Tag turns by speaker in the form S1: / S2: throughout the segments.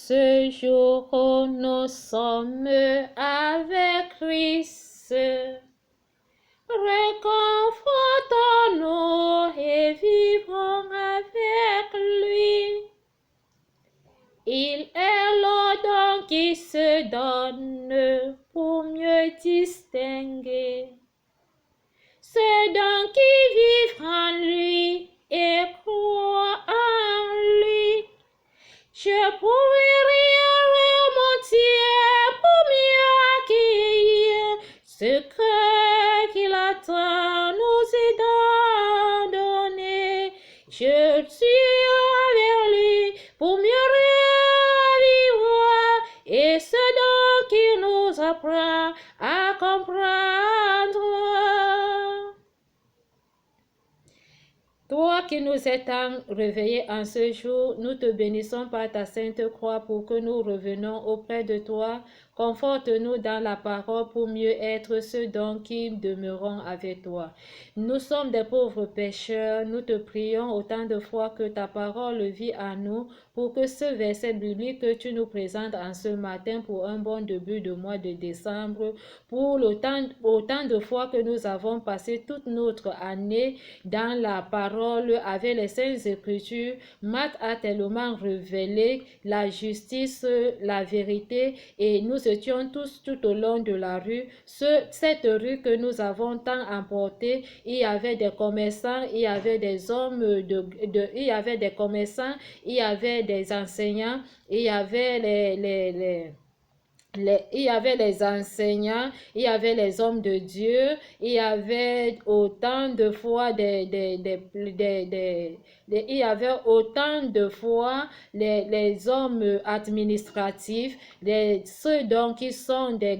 S1: Ce jour où nous sommes avec Christ, réconfortons-nous et vivons avec lui. Il est l'ordre qui se donne pour mieux distinguer ceux donc qui vivent en lui et croient en lui. Je pourrais rien remonter pour mieux accueillir ce qu'il attend nous est donné. Je suis avec lui pour mieux vivre et ce donc qui nous apprend à comprendre. Toi qui nous es tant réveillés en ce jour, nous te bénissons par ta sainte croix pour que nous revenons auprès de toi. Conforte-nous dans la parole pour mieux être ceux dont qui demeurons avec toi. Nous sommes des pauvres pécheurs, nous te prions autant de fois que ta parole vit en nous pour que ce verset biblique que tu nous présentes en ce matin pour un bon début de mois de décembre, pour autant de fois que nous avons passé toute notre année dans la parole avec les saintes écritures, Matt a tellement révélé la justice, la vérité et nous étions tous tout au long de la rue. Cette rue que nous avons tant emportée, il y avait des commerçants, il y avait des hommes, il y avait des commerçants, il y avait des enseignants, il y avait il y avait les enseignants, il y avait les hommes de Dieu, il y avait autant de fois il y avait autant de fois les hommes administratifs, ceux donc qui sont les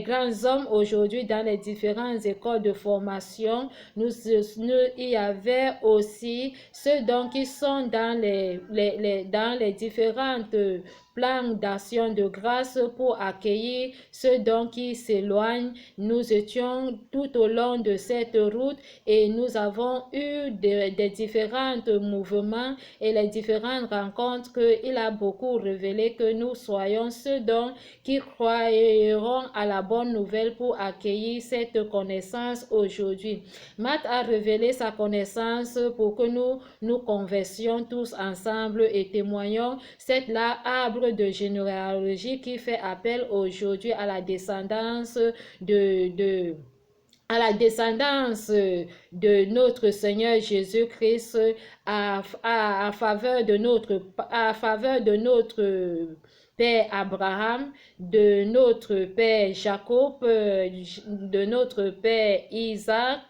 S1: grands hommes aujourd'hui dans les différentes écoles de formation. Il y avait aussi ceux donc qui sont dans les différentes plans d'action de grâce pour accueillir ceux dont qui s'éloignent. Nous étions tout au long de cette route et nous avons eu des différents mouvements et les différentes rencontres qu'il a beaucoup révélé que nous soyons ceux dont qui croiront à la bonne nouvelle pour accueillir cette connaissance aujourd'hui. Matt a révélé sa connaissance pour que nous conversions tous ensemble et témoignons cet arbre de généalogie qui fait appel aujourd'hui à la descendance à la descendance de notre Seigneur Jésus-Christ à faveur de notre Père Abraham, de notre Père Jacob, de notre Père Isaac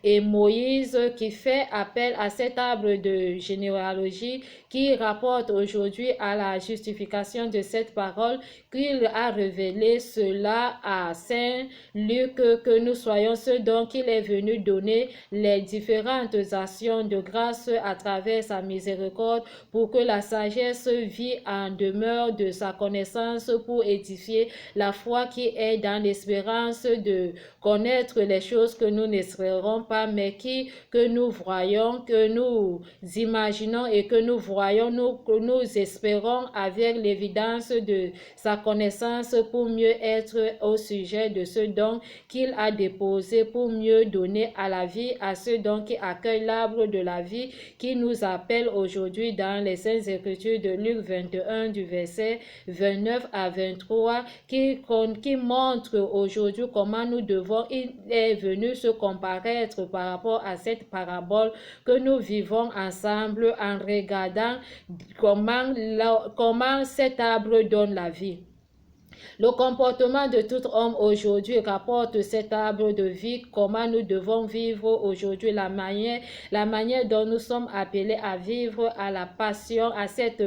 S1: et Moïse qui fait appel à cet arbre de généalogie qui rapporte aujourd'hui à la justification de cette parole qu'il a révélé cela à Saint Luc que nous soyons ceux dont il est venu donner les différentes actions de grâce à travers sa miséricorde pour que la sagesse vit en demeure de sa connaissance pour édifier la foi qui est dans l'espérance de connaître les choses que nous n'espérons pas mais que nous voyons, que nous imaginons et que nous voyons, que nous espérons avec l'évidence de sa connaissance pour mieux être au sujet de ce don qu'il a déposé pour mieux donner à la vie à ceux dont qui accueillent l'arbre de la vie qui nous appelle aujourd'hui dans les Saintes Écritures de Luc 21 du verset 29 à 23 qui montre aujourd'hui comment nous devons, il est venu se comparaître par rapport à cette parabole que nous vivons ensemble en regardant comment cet arbre donne la vie. Le comportement de tout homme aujourd'hui rapporte cet arbre de vie, comment nous devons vivre aujourd'hui, la manière dont nous sommes appelés à vivre, à la passion, à cette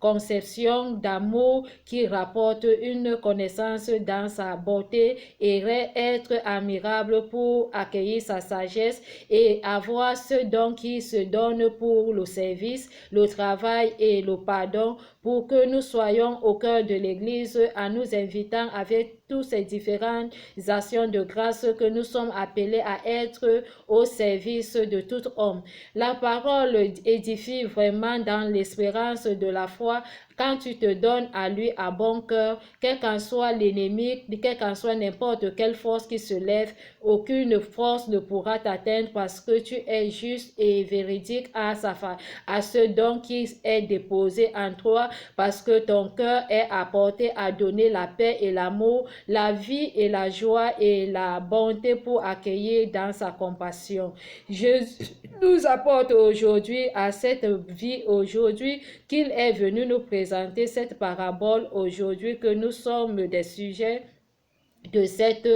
S1: conception d'amour qui rapporte une connaissance dans sa beauté et être admirable pour accueillir sa sagesse et avoir ce don qui se donne pour le service, le travail et le pardon pour que nous soyons au cœur de l'Église en nous invitant avec toutes ces différentes actions de grâce que nous sommes appelés à être au service de tout homme. La parole édifie vraiment dans l'espérance de la foi quand tu te donnes à lui à bon cœur, quel qu'en soit l'ennemi, quel qu'en soit n'importe quelle force qui se lève, aucune force ne pourra t'atteindre parce que tu es juste et véridique à ce don qui est déposé en toi, parce que ton cœur est apporté à donner la paix et l'amour, la vie et la joie et la bonté pour accueillir dans sa compassion. Jésus nous apporte aujourd'hui à cette vie aujourd'hui qu'il est venu nous présenter cette parabole aujourd'hui, que nous sommes des sujets de cette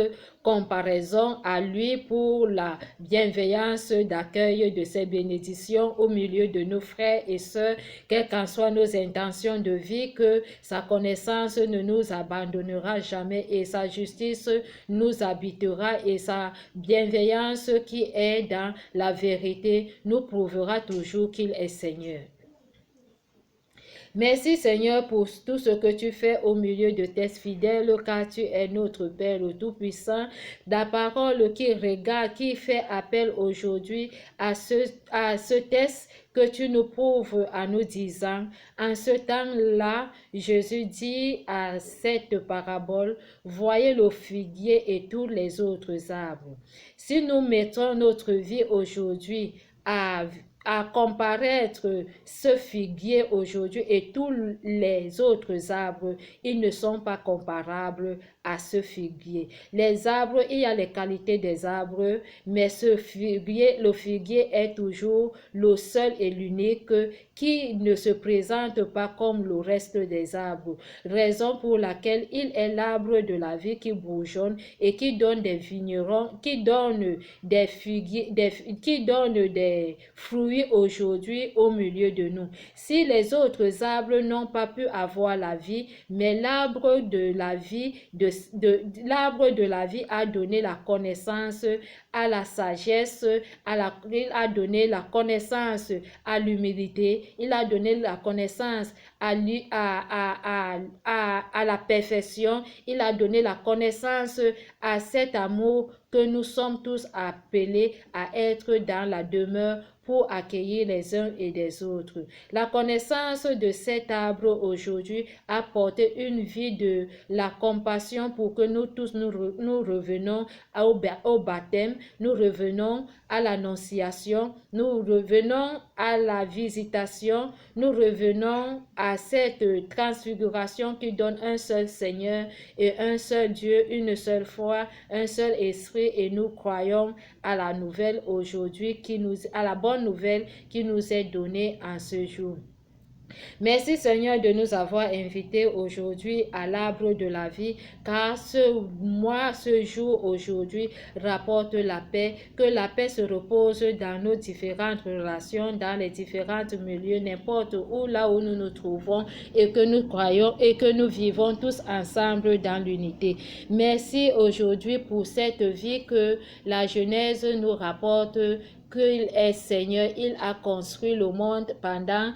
S1: comparaison à lui pour la bienveillance d'accueil de ses bénédictions au milieu de nos frères et sœurs, quelles qu'en soient nos intentions de vie, que sa connaissance ne nous abandonnera jamais et sa justice nous habitera et sa bienveillance qui est dans la vérité nous prouvera toujours qu'il est Seigneur. Merci Seigneur pour tout ce que tu fais au milieu de tes fidèles, car tu es notre Père le Tout-Puissant. La parole qui regarde, qui fait appel aujourd'hui à ce test que tu nous prouves en nous disant, en ce temps-là, Jésus dit à cette parabole, voyez le figuier et tous les autres arbres. Si nous mettons notre vie aujourd'hui à comparaître ce figuier aujourd'hui et tous les autres arbres, ils ne sont pas comparables à ce figuier. Les arbres, il y a les qualités des arbres, mais le figuier est toujours le seul et l'unique qui ne se présente pas comme le reste des arbres, raison pour laquelle il est l'arbre de la vie qui bourgeonne et qui donne des vignerons, qui donne des figuiers, qui donne des fruits aujourd'hui au milieu de nous. Si les autres arbres n'ont pas pu avoir la vie, mais l'arbre de la vie, l'arbre de la vie a donné la connaissance à la sagesse, il a donné la connaissance à l'humilité, il a donné la connaissance à la perfection, il a donné la connaissance à cet amour que nous sommes tous appelés à être dans la demeure pour accueillir les uns et les autres. La connaissance de cet arbre aujourd'hui a porté une vie de la compassion pour que nous tous nous revenons au baptême, nous revenons à l'annonciation, nous revenons à la visitation, nous revenons à cette transfiguration qui donne un seul Seigneur et un seul Dieu, une seule foi, un seul esprit, et nous croyons à la nouvelle aujourd'hui, à la bonne nouvelle qui nous est donnée en ce jour. Merci Seigneur de nous avoir invités aujourd'hui à l'arbre de la vie, car ce jour aujourd'hui rapporte la paix, que la paix se repose dans nos différentes relations, dans les différents milieux, n'importe où, là où nous nous trouvons, et que nous croyons et que nous vivons tous ensemble dans l'unité. Merci aujourd'hui pour cette vie que la Genèse nous rapporte, qu'il est Seigneur. Il a construit le monde pendant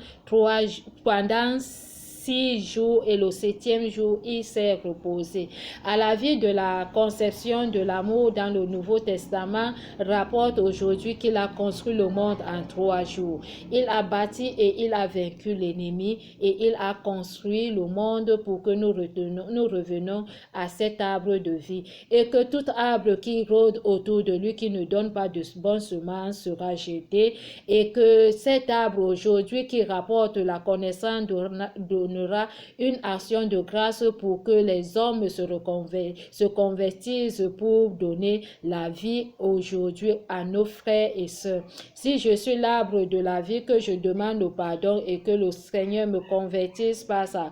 S1: 6 jours et le 7e jour, il s'est reposé. À la vie de la conception de l'amour dans le Nouveau Testament rapporte aujourd'hui qu'il a construit le monde en 3 jours. Il a bâti et il a vaincu l'ennemi et il a construit le monde pour que nous revenons à cet arbre de vie et que tout arbre qui rôde autour de lui, qui ne donne pas de bonnes semences, sera jeté, et que cet arbre aujourd'hui qui rapporte la connaissance donnera une action de grâce pour que les hommes se convertissent pour donner la vie aujourd'hui à nos frères et sœurs. Si je suis l'arbre de la vie, que je demande le pardon et que le Seigneur me convertisse par sa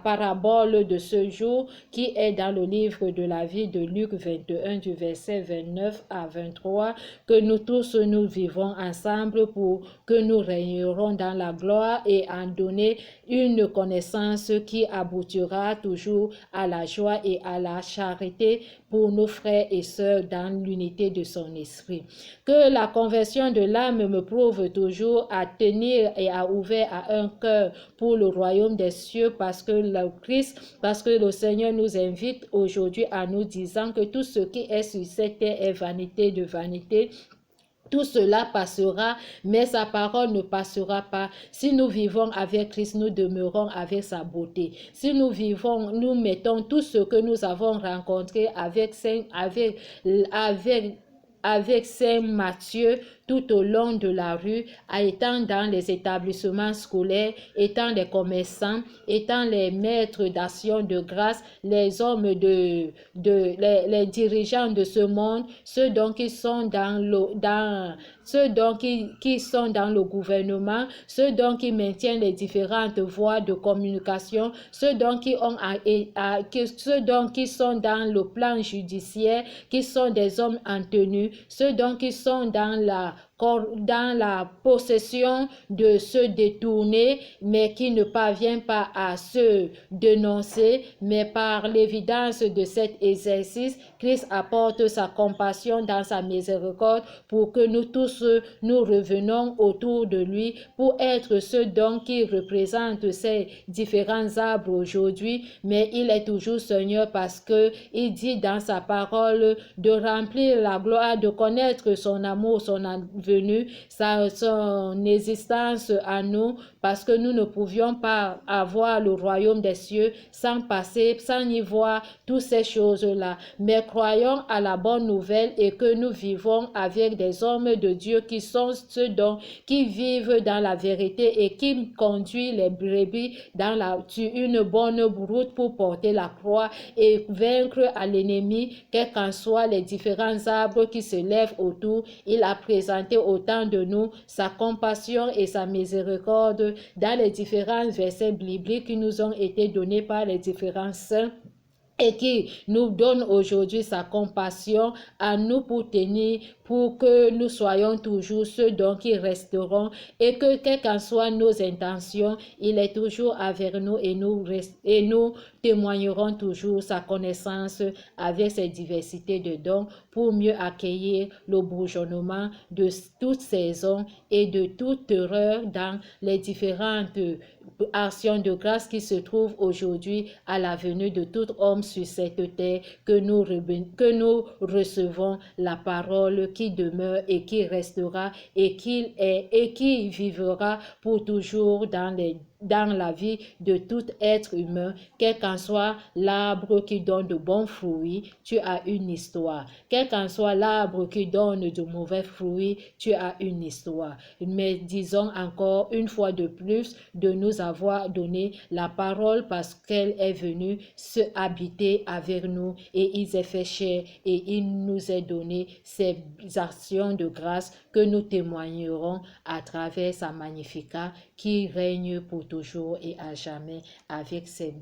S1: parabole de ce jour qui est dans le livre de la vie de Luc 21 du verset 29 à 23, que nous tous nous vivons ensemble pour que nous régnerons dans la gloire et en donner une connaissance qui aboutira toujours à la joie et à la charité pour nos frères et sœurs dans l'unité de son esprit. Que la conversion de l'âme me prouve toujours à tenir et à ouvrir à un cœur pour le royaume des des cieux parce que le Seigneur nous invite aujourd'hui à nous disant que tout ce qui est sur cette terre est vanité de vanité. Tout cela passera, mais sa parole ne passera pas. Si nous vivons avec Christ, nous demeurons avec sa beauté. Si nous vivons, nous mettons tout ce que nous avons rencontré avec Saint Matthieu tout au long de la rue, étant dans les établissements scolaires, étant les commerçants, étant les maîtres d'action de grâce, les hommes les dirigeants de ce monde, ceux donc qui sont qui sont dans le gouvernement, ceux donc qui maintiennent les différentes voies de communication, ceux donc qui sont dans le plan judiciaire, qui sont des hommes en tenue, ceux donc qui sont dans la possession de se détourner, mais qui ne parvient pas à se dénoncer, mais par l'évidence de cet exercice, Christ apporte sa compassion dans sa miséricorde pour que nous tous nous revenons autour de lui pour être ceux donc qui représentent ces différents arbres aujourd'hui, mais il est toujours Seigneur parce que il dit dans sa parole de remplir la gloire, de connaître son amour, son venu, son existence à nous, parce que nous ne pouvions pas avoir le royaume des cieux sans y voir toutes ces choses-là. Mais croyons à la bonne nouvelle et que nous vivons avec des hommes de Dieu qui sont ceux qui vivent dans la vérité et qui conduisent les brebis sur une bonne route pour porter la croix et vaincre à l'ennemi, quels qu'en soient les différents arbres qui se lèvent autour. Il a présenté au temps de nous sa compassion et sa miséricorde dans les différents versets bibliques qui nous ont été donnés par les différents saints et qui nous donne aujourd'hui sa compassion à nous pour que nous soyons toujours ceux dont qui resteront et que quelles qu'en soient nos intentions, il est toujours avec nous et nous témoignerons toujours sa connaissance avec ses diversités de dons pour mieux accueillir le bourgeonnement de toute saison et de toute terreur dans les différentes actions de grâce qui se trouvent aujourd'hui à la venue de tout homme sur cette terre, que nous recevons la parole qui demeure et qui restera et qui vivra pour toujours dans la vie de tout être humain, quel qu'en soit l'arbre qui donne de bons fruits, tu as une histoire. Quel qu'en soit l'arbre qui donne de mauvais fruits, tu as une histoire. Mais disons encore une fois de plus de nous avoir donné la parole parce qu'elle est venue se habiter avec nous et il s'est fait chair et il nous a donné ces actions de grâce que nous témoignerons à travers sa Magnificat qui règne pour toujours et à jamais avec ses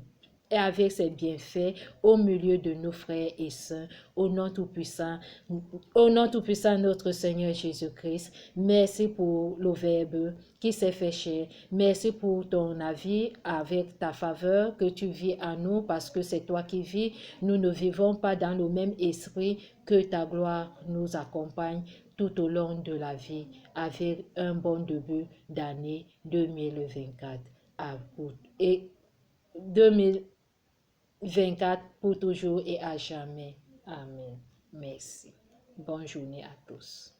S1: bienfaits au milieu de nos frères et sœurs, au nom tout-puissant notre Seigneur Jésus-Christ. Merci pour le Verbe qui s'est fait chair. Merci pour ton avis avec ta faveur que tu vis à nous parce que c'est toi qui vis. Nous ne vivons pas dans le même esprit, que ta gloire nous accompagne tout au long de la vie avec un bon début d'année 2024 et 2024 pour toujours et à jamais. Amen. Merci. Bonne journée à tous.